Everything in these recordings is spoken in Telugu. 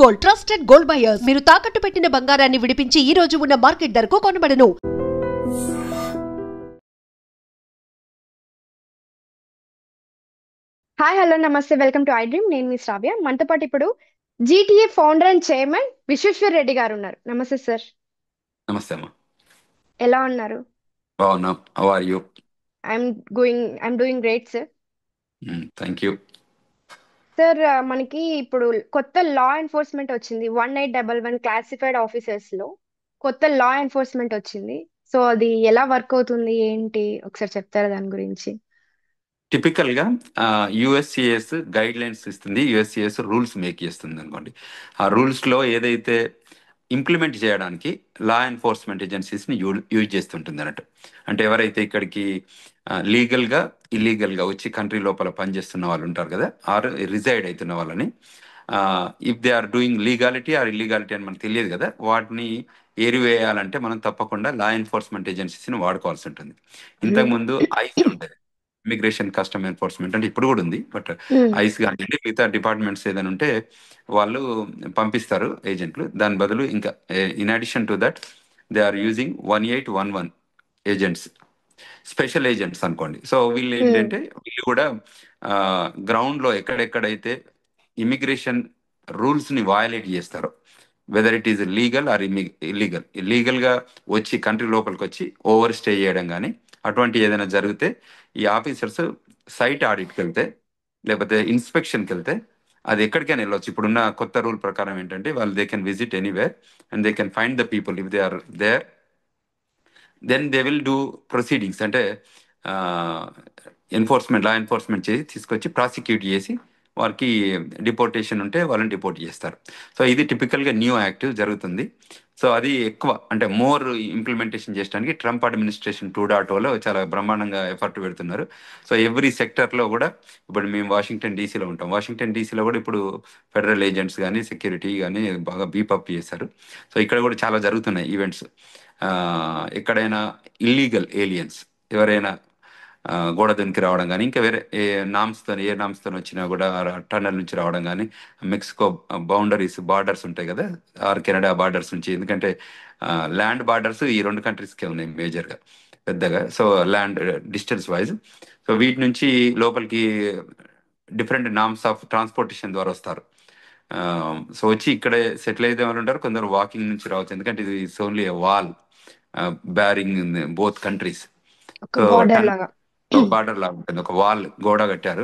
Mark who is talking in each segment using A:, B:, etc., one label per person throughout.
A: Gold, trusted gold buyers. మీరు తాకట్టు పెట్టిన బంగారాన్ని విడిపించి ఈ రోజు ఉన్న మార్కెట్ ధరకు కొనబడను.
B: హాయ్ హలో నమస్తే వెల్కమ్ టు ఐ డ్రీమ్. నేను మీ శ్రావ్య. మనతో పాటు ఇప్పుడు GTA founder and chairman Vishweshwar Reddy గారు ఉన్నారు. నమస్తే సార్.
C: నమస్తే అమ్మా.
B: ఎలా ఉన్నారు?
C: బాగున్నాం. How are you?
B: I'm doing great sir.
C: Thank you.
B: Sir మనకి ఇప్పుడు కొత్త లా ఎన్ఫోర్స్మెంట్ వచ్చింది. 1811 క్లాసిఫైడ్ ఆఫీసర్స్ లో కొత్త లా ఎన్ఫోర్స్మెంట్ వచ్చింది. సో అది ఎలా వర్క్ అవుతుంది ఏంటి ఒకసారి చెప్తారా దాని గురించి?
C: టిపికల్ గా యుఎస్సిఎస్ గైడ్ లైన్స్ ఇస్తుంది, యుఎస్సిఎస్ రూల్స్ మేక్ చేస్తుంది అనుకోండి. ఆ రూల్స్ లో ఏదైతే ఇంప్లిమెంట్ చేయడానికి లా ఎన్ఫోర్స్మెంట్ ఏజెన్సీస్ని యూజ్ చేస్తుంటుంది అన్నట్టు. అంటే ఎవరైతే ఇక్కడికి లీగల్గా ఇల్లీగల్గా వచ్చి కంట్రీ లోపల పనిచేస్తున్న వాళ్ళు ఉంటారు కదా, ఆర్ రిజైడ్ అవుతున్న వాళ్ళని, if they are doing legality or illegality అని మనకు తెలియదు కదా, వాటిని ఏరివేయాలంటే మనం తప్పకుండా లా ఎన్ఫోర్స్మెంట్ ఏజెన్సీస్ని వాడుకోవాల్సి ఉంటుంది. ఇంతకుముందు ఐస్ ఉండేది, ఇమిగ్రేషన్ కస్టమ్ ఎన్ఫోర్స్మెంట్, అంటే ఇప్పుడు కూడా ఉంది, బట్ ఐస్ కానివ్వండి మిగతా డిపార్ట్మెంట్స్ ఏదైనా ఉంటే వాళ్ళు పంపిస్తారు ఏజెంట్లు. దాని బదులు ఇంకా in addition to that they are using 1811 agents, special agents అనుకోండి. సో వీళ్ళు ఏంటంటే వీళ్ళు కూడా గ్రౌండ్లో ఎక్కడెక్కడైతే ఇమిగ్రేషన్ రూల్స్ని వయలేట్ చేస్తారో, whether it is legal are ఇల్లీగల్గా వచ్చి కంట్రీ లోపలికి వచ్చి ఓవర్ స్టే చేయడం కానీ అటువంటి ఏదైనా జరిగితే ఈ ఆఫీసర్స్ సైట్ ఆడిట్కి వెళ్తే లేకపోతే ఇన్స్పెక్షన్కి వెళ్తే అది ఎక్కడికైనా వెళ్ళొచ్చు. ఇప్పుడున్న కొత్త రూల్ ప్రకారం ఏంటంటే వాళ్ళు they can visit anywhere and they can find the people if they are there, then they will do proceedings. అంటే లా ఎన్ఫోర్స్మెంట్ చేసి తీసుకొచ్చి ప్రాసిక్యూట్ చేసి వారికి డిపోర్టేషన్ ఉంటే వాళ్ళని డిపోర్ట్ చేస్తారు. సో ఇది టిపికల్గా న్యూ యాక్ట్ జరుగుతుంది. సో అది ఎక్కువ అంటే మోర్ ఇంప్లిమెంటేషన్ చేయడానికి ట్రంప్ అడ్మినిస్ట్రేషన్ 2.0లో చాలా బ్రహ్మాండంగా ఎఫర్ట్ పెడుతున్నారు. సో ఎవ్రీ సెక్టర్లో కూడా, ఇప్పుడు మేము వాషింగ్టన్ డీసీలో ఉంటాం, వాషింగ్టన్ డీసీలో కూడా ఇప్పుడు ఫెడరల్ ఏజెంట్స్ కానీ సెక్యూరిటీ కానీ బాగా బీపప్ చేశారు. సో ఇక్కడ కూడా చాలా జరుగుతున్నాయి ఈవెంట్స్. ఎక్కడైనా ఇల్లీగల్ ఏలియన్స్ ఎవరైనా గోడ దునికి రావడం కానీ ఇంకా వేరే ఏ నామ్స్తో వచ్చినా కూడా టన్నల్ నుంచి రావడం కానీ, మెక్సికో బౌండరీస్ బార్డర్స్ ఉంటాయి కదా, ఆర్ కెనడా బార్డర్స్ నుంచి, ఎందుకంటే ల్యాండ్ బార్డర్స్ ఈ రెండు కంట్రీస్కే ఉన్నాయి మేజర్గా పెద్దగా. So land distance wise, so వీటి నుంచి లోపలికి డిఫరెంట్ నామ్స్ ఆఫ్ ట్రాన్స్పోర్టేషన్ ద్వారా వస్తారు. సో వచ్చి ఇక్కడే సెటిల్ అయితే వాళ్ళు ఉంటారు, కొందరు వాకింగ్ నుంచి రావచ్చు, ఎందుకంటే ఇది it's only wall bearing in both countries. So
B: border లాగా
C: బార్డర్ లాగా ఉంటుంది, ఒక వాల్ గోడ కట్టారు.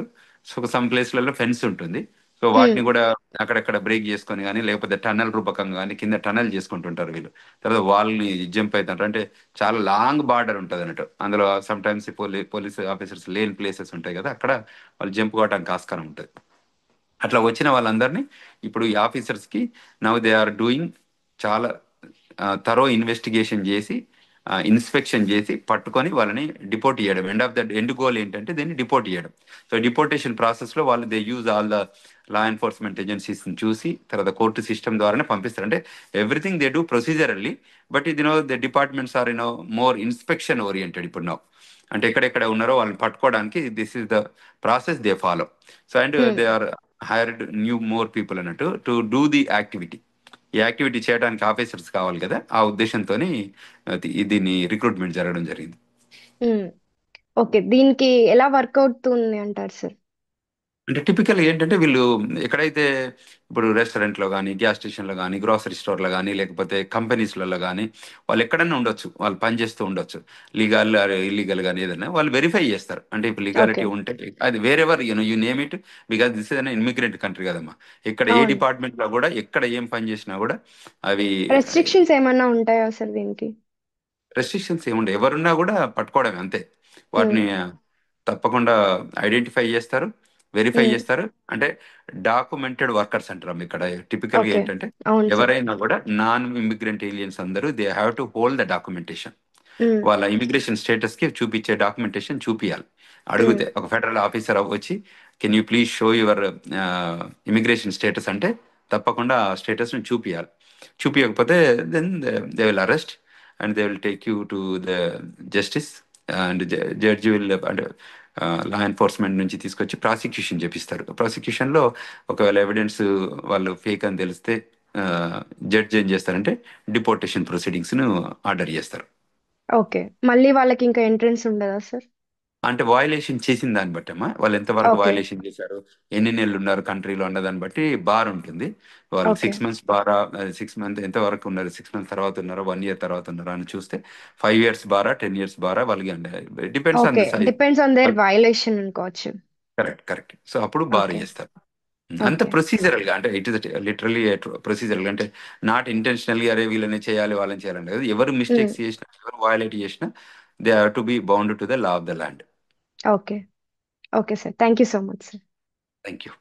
C: సో సమ్ ప్లేస్లలో ఫెన్స్ ఉంటుంది. సో వాటిని కూడా అక్కడక్కడ బ్రేక్ చేసుకొని కానీ లేకపోతే టన్నల్ రూపకంగా కానీ కింద టన్నల్ చేసుకుంటుంటారు వీళ్ళు. తర్వాత వాల్ని జంప్ అవుతుంటారు. అంటే చాలా లాంగ్ బార్డర్ ఉంటుంది అన్నట్టు. అందులో సమ్ టైమ్స్ పోలీస్ ఆఫీసర్స్ లేని ప్లేసెస్ ఉంటాయి కదా, అక్కడ వాళ్ళు జంప్ కావడానికి ఆస్కారం ఉంటుంది. అట్లా వచ్చిన వాళ్ళందరినీ ఇప్పుడు ఈ ఆఫీసర్స్కి నవ్ దే ఆర్ డూయింగ్ చాలా థరో ఇన్వెస్టిగేషన్ చేసి ఇన్స్పెక్షన్ చేసి పట్టుకొని వాళ్ళని డిపోర్ట్ చేయడం. ఎండ్ గోల్ ఏంటంటే దీన్ని డిపోర్ట్ చేయడం. సో డిపోర్టేషన్ ప్రాసెస్లో వాళ్ళు they use all the law enforcement ఏజెన్సీస్ని చూసి తర్వాత కోర్టు సిస్టమ్ ద్వారానే పంపిస్తారు. అంటే everything they do procedurally, but ఇది the departments are more inspection oriented ఇప్పుడు అంటే ఎక్కడెక్కడ ఉన్నారో వాళ్ళని పట్టుకోవడానికి this is the process they follow. So and they are hired more people అన్నట్టు టు డూ ది యాక్టివిటీ. ఈ యాక్టివిటీ చేయడానికి ఆఫీసర్స్ కావాలి కదా, ఆ ఉద్దేశంతో దీన్ని రిక్రూట్మెంట్ జరగడం జరిగింది.
B: ఓకే, దీనికి ఎలా వర్క్ అవుతుంది అంటారు సార్?
C: అంటే టిపికల్ ఏంటంటే వీళ్ళు ఎక్కడైతే ఇప్పుడు రెస్టారెంట్లో కానీ గ్యాస్ స్టేషన్లో కానీ గ్రోసరీ స్టోర్లో కానీ లేకపోతే కంపెనీస్లలో కానీ వాళ్ళు ఎక్కడైనా ఉండొచ్చు, వాళ్ళు పనిచేస్తూ ఉండొచ్చు, లీగల్ ఇల్లీగల్ కానీ ఏదైనా వాళ్ళు వెరిఫై చేస్తారు. అంటే ఇప్పుడు లీగాలిటీ ఉంటే అది wherever you name it, because this is an immigrant country కదమ్మా. ఇక్కడ ఏ డిపార్ట్మెంట్లో కూడా ఎక్కడ ఏం పని చేసినా కూడా అవి
B: రెస్ట్రిక్షన్స్ ఏమన్నా ఉంటాయా సార్ దీనికి?
C: రెస్ట్రిక్షన్స్ ఏముండే, ఎవరున్నా కూడా పట్టుకోవడమే అంతే. వాటిని తప్పకుండా ఐడెంటిఫై చేస్తారు, వెరిఫై చేస్తారు. అంటే డాక్యుమెంటెడ్ వర్కర్స్ అంటారు ఇక్కడ. టిపికల్గా ఏంటంటే ఎవరైనా కూడా నాన్ ఇమిగ్రెంట్ ఏలియన్స్ అందరూ they have to hold the documentation. వాళ్ళ ఇమిగ్రేషన్ స్టేటస్ కి చూపించే డాక్యుమెంటేషన్ చూపియాలి. అడిగితే ఒక ఫెడరల్ ఆఫీసర్ వచ్చి can you please show your immigration status అంటే తప్పకుండా ఆ స్టేటస్ని చూపియాలి. చూపించకపోతే then they will arrest and they will take you to the justice and judge will law enforcement నుంచి తీసుకొచ్చి ప్రాసిక్యూషన్ చేపిస్తారు. ప్రాసిక్యూషన్లో ఒకవేళ ఎవిడెన్స్ వాళ్ళు ఫేక్ అని తెలిస్తే జడ్జ్ ఏం చేస్తారంటే డిపోర్టేషన్ ప్రొసీడింగ్స్ను ఆర్డర్ చేస్తారు.
B: ఓకే, మళ్ళీ వాళ్ళకి ఇంకా ఎంట్రన్స్ ఉండదా సార్?
C: అంటే వయలేషన్ చేసిన దాన్ని బట్టి అమ్మా, వాళ్ళు ఎంతవరకు
B: ఓకే.
C: వయలేషన్ చేశారు, ఎన్ని నెలలు ఉన్నారు కంట్రీలో అన్న దాన్ని బట్టి బార్ ఉంటుంది. వాళ్ళు
B: ఓకే.
C: 6 months బారా, 6 months ఎంతవరకు ఉన్నారు, 6 months తర్వాత ఉన్నారా, 1 year తర్వాత ఉన్నారా అని చూస్తే 5 years బారా, 10 years బారా వాళ్ళకి అంటే depends on
B: okay,
C: the size.
B: Depends on their violation అనుకోవచ్చు.
C: Correct correct. సో అప్పుడు బార్
B: ఓకే.
C: చేస్తారు. అంత
B: ఓకే.
C: ప్రొసీజరల్ గా, అంటే ఇట్ ఇస్ లిటరలీ ప్రొసీజరల్ గా, అంటే నాట్ ఇంటెన్షనల్ గా అరే వీళ్ళని చేయాలి వాళ్ళని చేయాలంటే కదా. ఎవరు మిస్టేక్స్ చేసినా, ఎవరు వయలేట్ చేసినా they have to be bound to the law of the land.
B: Okay. Okay sir, thank you so much sir.
C: Thank you.